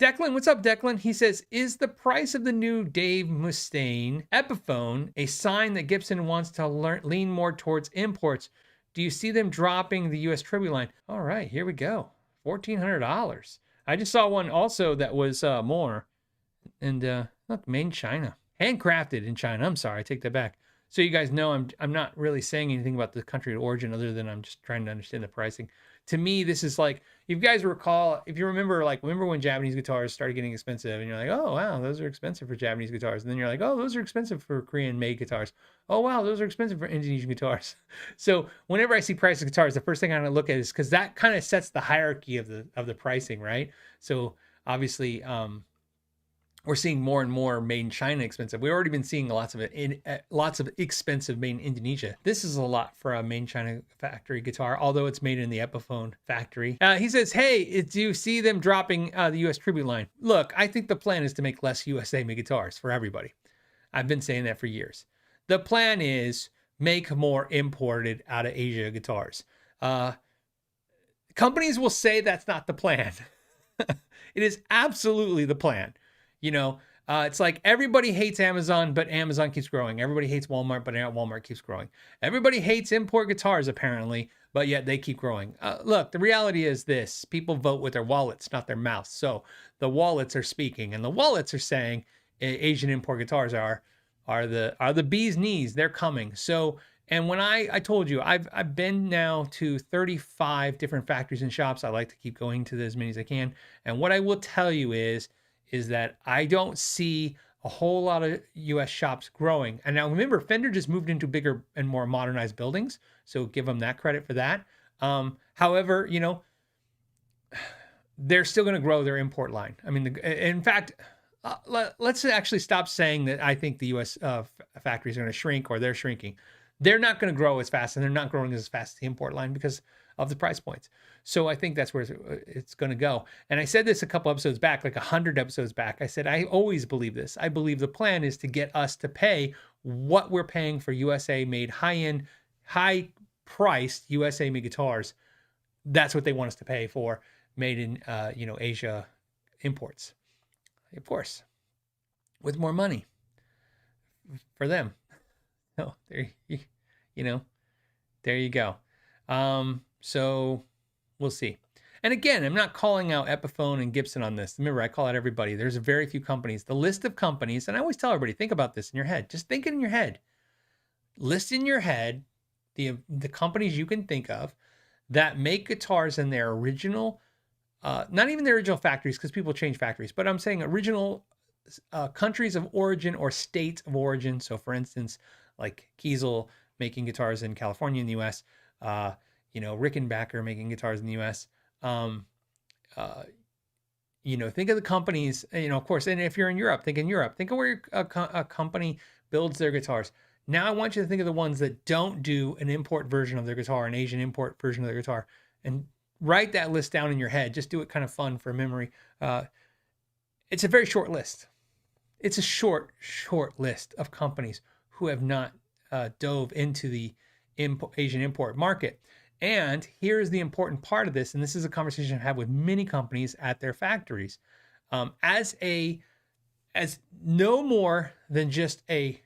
Declan, what's up, Declan? He says, is the price of the new Dave Mustaine Epiphone a sign that Gibson wants to lean more towards imports? Do you see them dropping the US tribute line? All right, here we go. $1,400. I just saw one also that was more. And look, made in China. Handcrafted in China. I'm sorry, I take that back. So you guys know I'm not really saying anything about the country of origin other than I'm just trying to understand the pricing. To me, this is like, if you guys recall, if you remember when Japanese guitars started getting expensive and you're like, oh, wow, those are expensive for Japanese guitars. And then you're like, oh, those are expensive for Korean made guitars. Oh, wow, those are expensive for Indonesian guitars. So whenever I see price of guitars, the first thing I'm going to look at is because that kind of sets the hierarchy of the pricing, right? So obviously, we're seeing more and more made in China expensive. We've already been seeing lots of it in lots of expensive made in Indonesia. This is a lot for a made in China factory guitar, although it's made in the Epiphone factory. He says, hey, do you see them dropping the US tribute line? Look, I think the plan is to make less USA made guitars for everybody. I've been saying that for years. The plan is make more imported out of Asia guitars. Companies will say that's not the plan. It is absolutely the plan. You know, it's like everybody hates Amazon, but Amazon keeps growing. Everybody hates Walmart, but Walmart keeps growing. Everybody hates import guitars, apparently, but yet they keep growing. Look, the reality is this. People vote with their wallets, not their mouths. So the wallets are speaking, and the wallets are saying Asian import guitars are the bee's knees. They're coming. So, and when I told you, I've been now to 35 different factories and shops. I like to keep going to as many as I can. And what I will tell you is that I don't see a whole lot of US shops growing. And now remember, Fender just moved into bigger and more modernized buildings. So give them that credit for that. However, you know, they're still going to grow their import line. I mean, in fact, let's actually stop saying that I think the US factories are going to shrink or they're shrinking. They're not going to grow as fast, and they're not growing as fast as the import line because of the price points. So I think that's where it's going to go. And I said this a couple episodes back, like 100 episodes back. I said, I always believe this. I believe the plan is to get us to pay what we're paying for USA made high-end, high-priced USA made guitars. That's what they want us to pay for made in, Asia imports. Of course, with more money for them. So there you go. So we'll see. And again, I'm not calling out Epiphone and Gibson on this. Remember, I call out everybody. There's very few companies. The list of companies, and I always tell everybody, think about this in your head. Just think it in your head. List in your head the companies you can think of that make guitars in their original, not even their original factories, because people change factories, but I'm saying original countries of origin or states of origin. So for instance, like Kiesel making guitars in California in the US, Rickenbacker making guitars in the US. Think of the companies, of course, and if you're in Europe, think in Europe, think of where a company builds their guitars. Now I want you to think of the ones that don't do an import version of their guitar, an Asian import version of their guitar, and write that list down in your head. Just do it kind of fun for memory. It's a very short list. It's a short list of companies who have not dove into the Asian import market. And here's the important part of this, and this is a conversation I've had with many companies at their factories. As no more than just a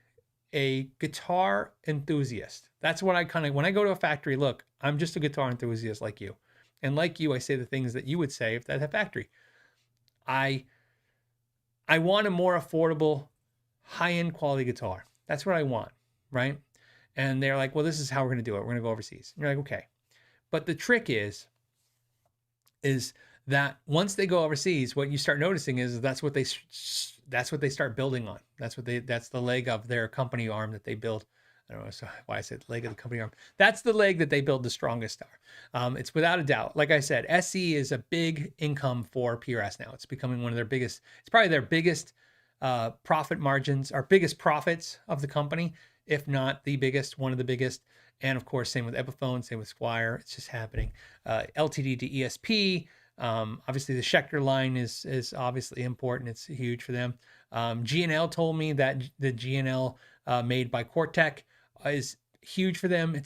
guitar enthusiast. That's what when I go to a factory, look, I'm just a guitar enthusiast like you. And like you, I say the things that you would say if at a factory. I want a more affordable, high-end quality guitar. That's what I want, right? And they're like, well, this is how we're going to do it. We're going to go overseas. And you're like, okay. But the trick is that once they go overseas, what you start noticing is that's what they start building on. That's the leg of their company arm that they build. I don't know why I said leg of the company arm. That's the leg that they build the strongest are. It's without a doubt. Like I said, SE is a big income for PRS now. It's becoming one of their biggest. It's probably their biggest profit margins, or biggest profits of the company, if not the biggest, one of the biggest. And of course, same with Epiphone, same with Squire. It's just happening. LTD to ESP. Obviously, the Schecter line is obviously important. It's huge for them. G&L told me that the G&L made by Quartec is huge for them.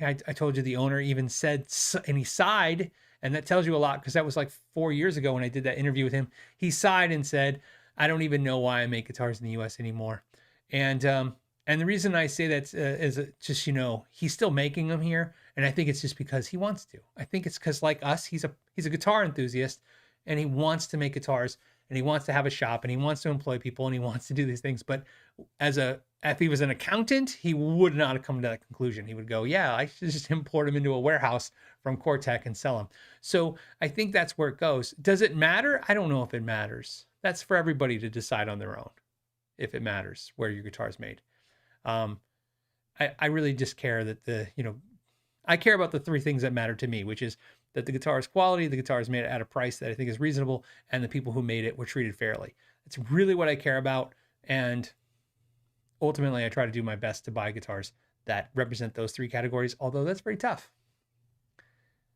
I told you the owner even said, and he sighed And that tells you a lot, because that was like 4 years ago when I did that interview with him. He sighed and said, I don't even know why I make guitars in the US anymore. And the reason I say that is just, he's still making them here. And I think it's just because he wants to. I think it's because, like us, he's a guitar enthusiast, and he wants to make guitars, and he wants to have a shop, and he wants to employ people, and he wants to do these things. But if he was an accountant, he would not have come to that conclusion. He would go, yeah, I should just import them into a warehouse from Cortec and sell them. So I think that's where it goes. Does it matter? I don't know if it matters. That's for everybody to decide on their own, if it matters where your guitar is made. I really just care that I care about the three things that matter to me, which is that the guitar is quality, the guitar is made at a price that I think is reasonable, and the people who made it were treated fairly. It's really what I care about. And ultimately, I try to do my best to buy guitars that represent those three categories, although that's very tough.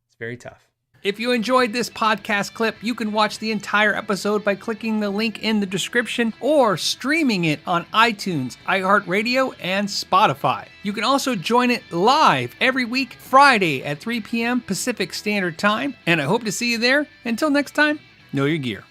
It's very tough. If you enjoyed this podcast clip, you can watch the entire episode by clicking the link in the description or streaming it on iTunes, iHeartRadio, and Spotify. You can also join it live every week, Friday at 3 p.m. Pacific Standard Time, and I hope to see you there. Until next time, know your gear.